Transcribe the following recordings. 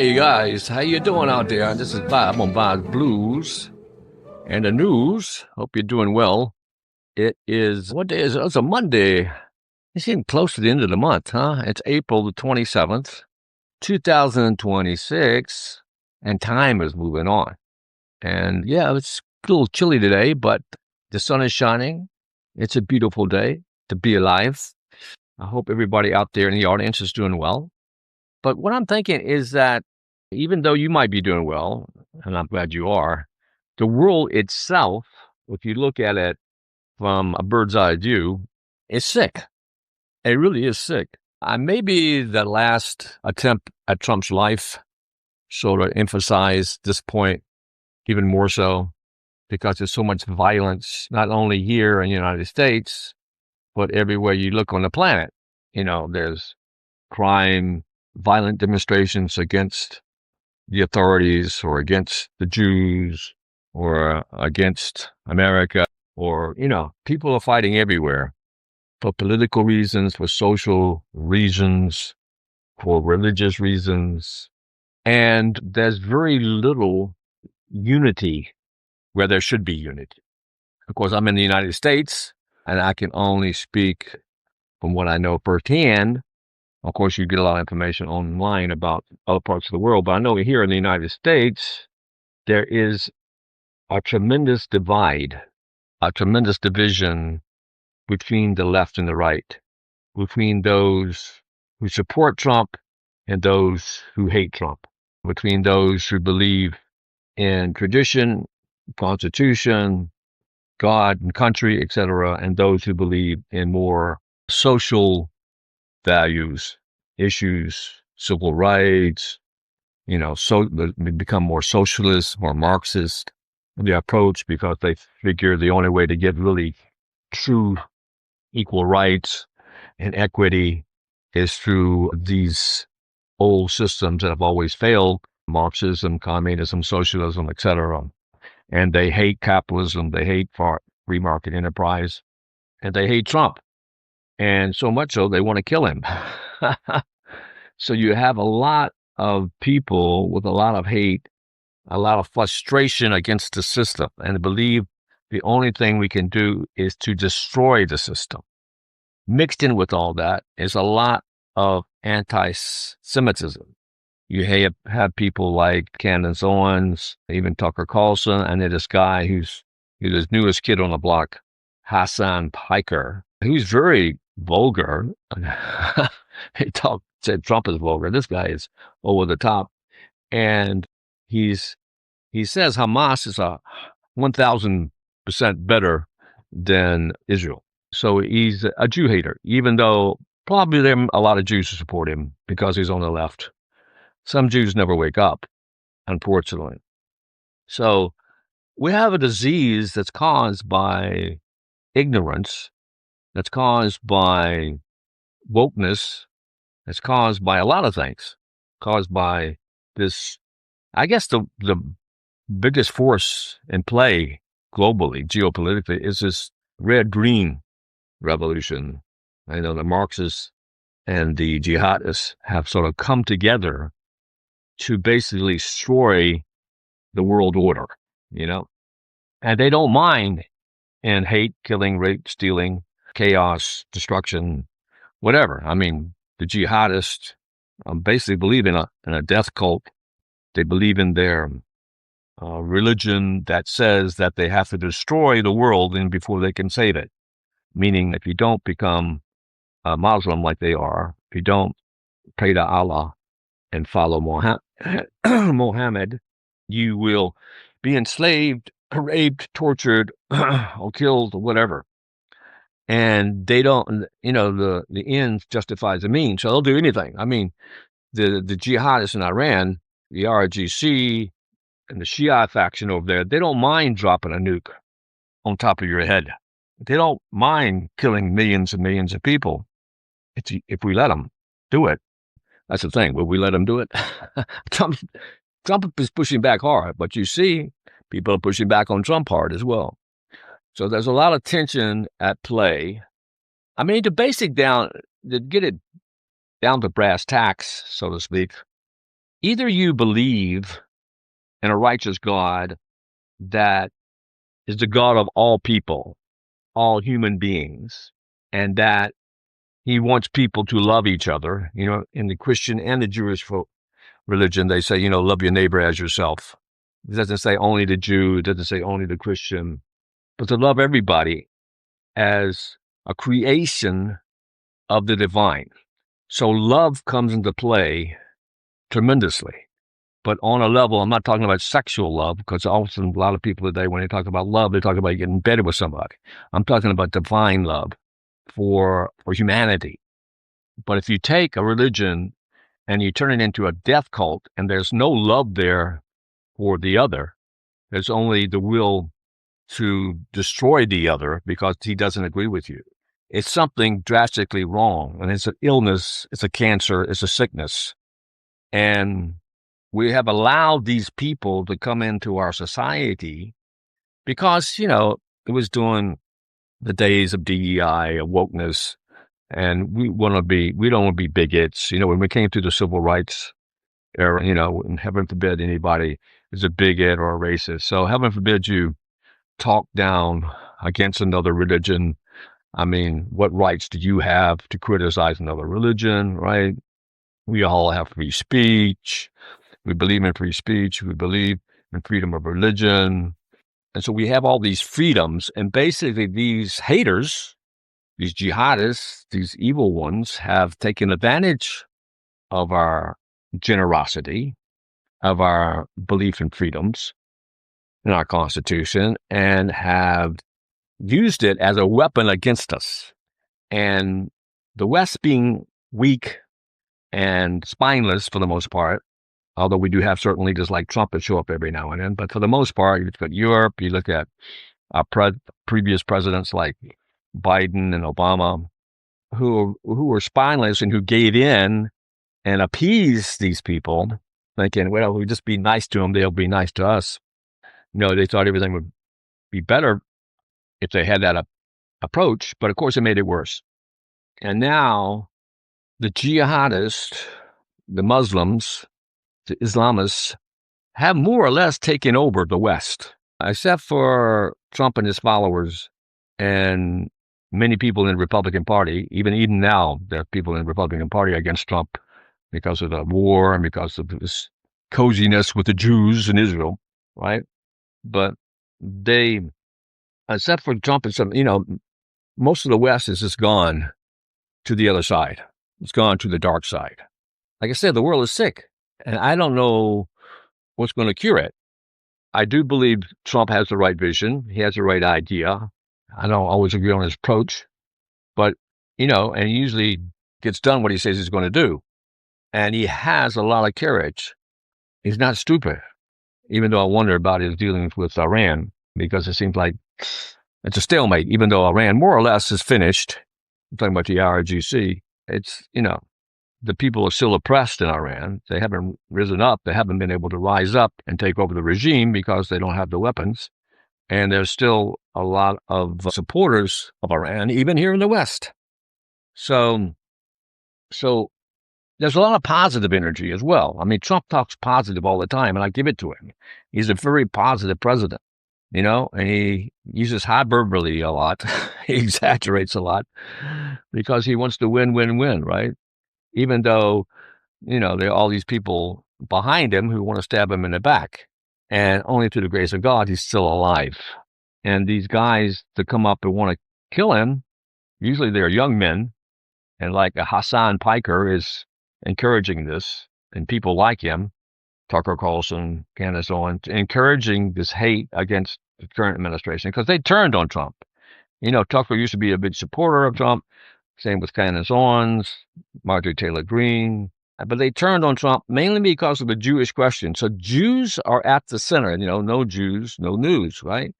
Hey guys, how you doing out there? This is Bob on Bob's Blues and the news. Hope you're doing well. It is, what day is it? It's a Monday. It's getting close to the end of the month, huh? It's April the 27th, 2026, and time is moving on. And yeah, it's a little chilly today, but the sun is shining. It's a beautiful day to be alive. I hope everybody out there in the audience is doing well. But what I'm thinking is that even though you might be doing well, and I'm glad you are, the world itself, if you look at it from a bird's eye view, is sick. It really is sick. Maybe the last attempt at Trump's life sort of emphasized this point even more so because there's so much violence, not only here in the United States, but everywhere you look on the planet. There's crime, violent demonstrations against the authorities or against the Jews or against America or, people are fighting everywhere for political reasons, for social reasons, for religious reasons. And there's very little unity where there should be unity. Of course, I'm in the United States and I can only speak from what I know firsthand. Of course, you get a lot of information online about other parts of the world, but I know here in the United States, there is a tremendous divide, a tremendous division between the left and the right, between those who support Trump and those who hate Trump, between those who believe in tradition, Constitution, God and country, etc., and those who believe in more social values, issues, civil rights, so they become more socialist, more Marxist in their approach because they figure the only way to get really true equal rights and equity is through these old systems that have always failed, Marxism, communism, socialism, etc. And they hate capitalism, they hate free market enterprise, and they hate Trump. And so much so, they want to kill him. So you have a lot of people with a lot of hate, a lot of frustration against the system, and believe the only thing we can do is to destroy the system. Mixed in with all that is a lot of anti-Semitism. You have people like Candace Owens, even Tucker Carlson, and then this guy who's the newest kid on the block, Hassan Piker, who's very vulgar. Said Trump is vulgar. This guy is over the top. And he says Hamas is 1,000% better than Israel. So he's a Jew hater, even though probably there are a lot of Jews who support him because he's on the left. Some Jews never wake up, unfortunately. So we have a disease that's caused by ignorance, that's caused by wokeness, that's caused by a lot of things, caused by this. I guess the biggest force in play globally, geopolitically, is this red-green revolution. I know the Marxists and the jihadists have sort of come together to basically destroy the world order, and they don't mind in hate, killing, rape, stealing, chaos, destruction, whatever. I mean, the jihadists basically believe in a death cult. They believe in their religion that says that they have to destroy the world before they can save it. Meaning, if you don't become a Muslim like they are, if you don't pray to Allah and follow Muhammad, you will be enslaved, raped, tortured, or killed, or whatever. And they don't, the ends justifies the means, so they'll do anything. I mean, the jihadists in Iran, the RGC, and the Shia faction over there, they don't mind dropping a nuke on top of your head. They don't mind killing millions and millions of people if we let them do it. That's the thing. Will we let them do it? Trump is pushing back hard, but you see, people are pushing back on Trump hard as well. So there's a lot of tension at play. I mean, to get it down to brass tacks, so to speak, either you believe in a righteous God that is the God of all people, all human beings, and that he wants people to love each other. In the Christian and the Jewish religion, they say, love your neighbor as yourself. It doesn't say only the Jew, it doesn't say only the Christian, but to love everybody as a creation of the divine. So love comes into play tremendously. But on a level, I'm not talking about sexual love, because often a lot of people today, when they talk about love, they talk about getting in bed with somebody. I'm talking about divine love for humanity. But if you take a religion and you turn it into a death cult, and there's no love there for the other, there's only the will to destroy the other because he doesn't agree with you, it's something drastically wrong. And it's an illness, it's a cancer, it's a sickness. And we have allowed these people to come into our society because, it was during the days of DEI, of wokeness, and we don't want to be bigots. When we came through the civil rights era, and heaven forbid anybody is a bigot or a racist. So heaven forbid you talk down against another religion. I mean, what rights do you have to criticize another religion, right? We all have free speech. We believe in free speech. We believe in freedom of religion. And so we have all these freedoms. And basically these haters, these jihadists, these evil ones, have taken advantage of our generosity, of our belief in freedoms in our Constitution, and have used it as a weapon against us. And the West, being weak and spineless for the most part, although we do have certain leaders like Trump that show up every now and then, but for the most part, you look at Europe, you look at our previous presidents like Biden and Obama, who were spineless and who gave in and appeased these people, thinking, well, we just be nice to them, they'll be nice to us. They thought everything would be better if they had that approach, but of course it made it worse. And now the jihadists, the Muslims, the Islamists have more or less taken over the West, except for Trump and his followers and many people in the Republican Party. Even now, there are people in the Republican Party against Trump because of the war and because of this coziness with the Jews in Israel, right? But they, except for Trump and some, most of the West is just gone to the other side. It's gone to the dark side. Like I said, the world is sick, and I don't know what's going to cure it. I do believe Trump has the right vision. He has the right idea. I don't always agree on his approach, but, and he usually gets done what he says he's going to do. And he has a lot of courage. He's not stupid, even though I wonder about his dealings with Iran, because it seems like it's a stalemate, even though Iran more or less is finished. I'm talking about the IRGC. It's, the people are still oppressed in Iran. They haven't risen up. They haven't been able to rise up and take over the regime because they don't have the weapons. And there's still a lot of supporters of Iran, even here in the West. So there's a lot of positive energy as well. I mean, Trump talks positive all the time, and I give it to him. He's a very positive president, and he uses hyperbole a lot. He exaggerates a lot because he wants to win, right? Even though, there are all these people behind him who want to stab him in the back. And only through the grace of God, he's still alive. And these guys that come up and want to kill him, usually they're young men. And like Hassan Piker is encouraging this, and people like him, Tucker Carlson, Candace Owens, encouraging this hate against the current administration because they turned on Trump. Tucker used to be a big supporter of Trump. Same with Candace Owens, Marjorie Taylor Greene. But they turned on Trump mainly because of the Jewish question. So Jews are at the center. No Jews, no news, right?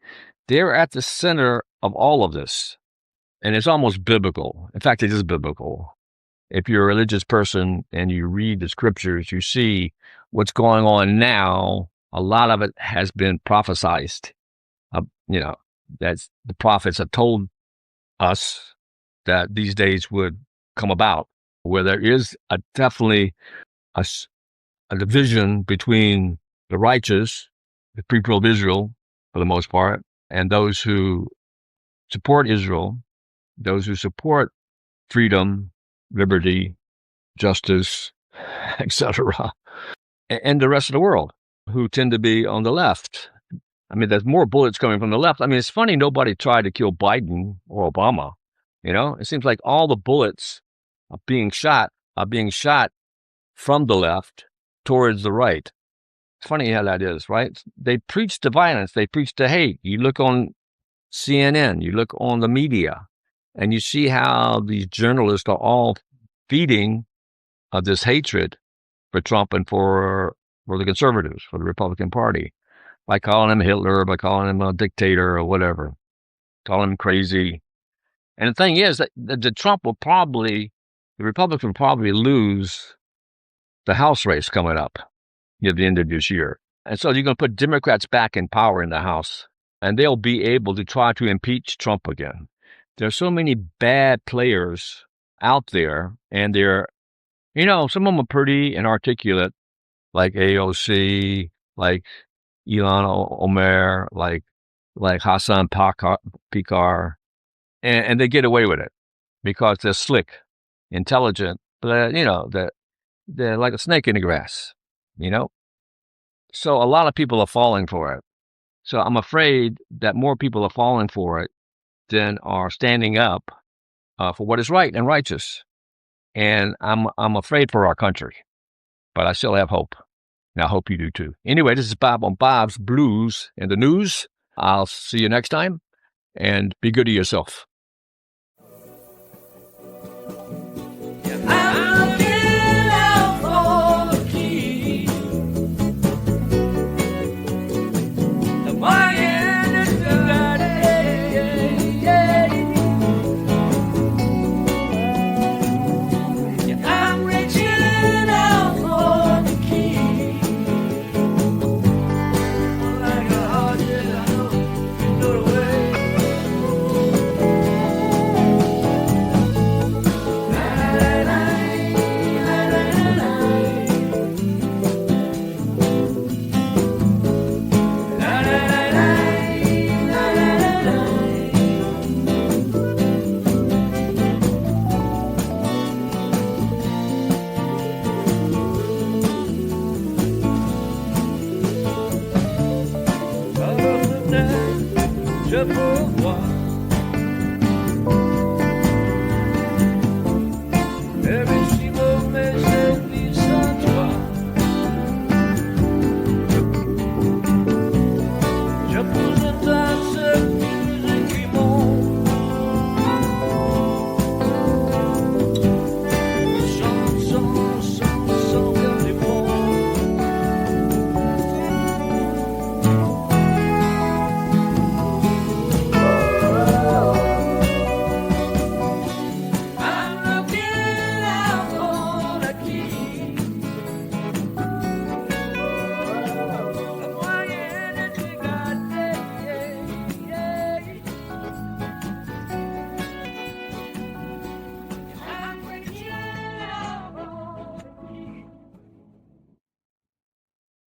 They're at the center of all of this. And it's almost biblical. In fact, it is biblical. If you're a religious person and you read the scriptures, you see what's going on now. A lot of it has been prophesized. That's the prophets have told us that these days would come about, where there is definitely a a division between the righteous, the people of Israel, for the most part, and those who support Israel, those who support freedom, liberty, justice, etc., and the rest of the world who tend to be on the left. I mean, there's more bullets coming from the left. I mean, it's funny nobody tried to kill Biden or Obama. You know, it seems like all the bullets are being shot from the left towards the right. It's funny how that is, right? They preach the violence. They preach the hate. You look on CNN, you look on the media, and you see how these journalists are all feeding this hatred for Trump and for the conservatives, for the Republican Party, by calling him Hitler, by calling him a dictator or whatever, calling him crazy. And the thing is that the Republicans will probably lose the House race coming up at the end of this year. And so you're going to put Democrats back in power in the House, and they'll be able to try to impeach Trump again. There's so many bad players out there, and they're, some of them are pretty and articulate, like AOC, like Ilhan Omar, like Hassan Picar, and they get away with it because they're slick, intelligent, but they're like a snake in the grass, So a lot of people are falling for it. So I'm afraid that more people are falling for it than are standing up for what is right and righteous. And I'm afraid for our country, but I still have hope. And I hope you do too. Anyway, this is Bob on Bob's Blues and the News. I'll see you next time, and be good to yourself. Every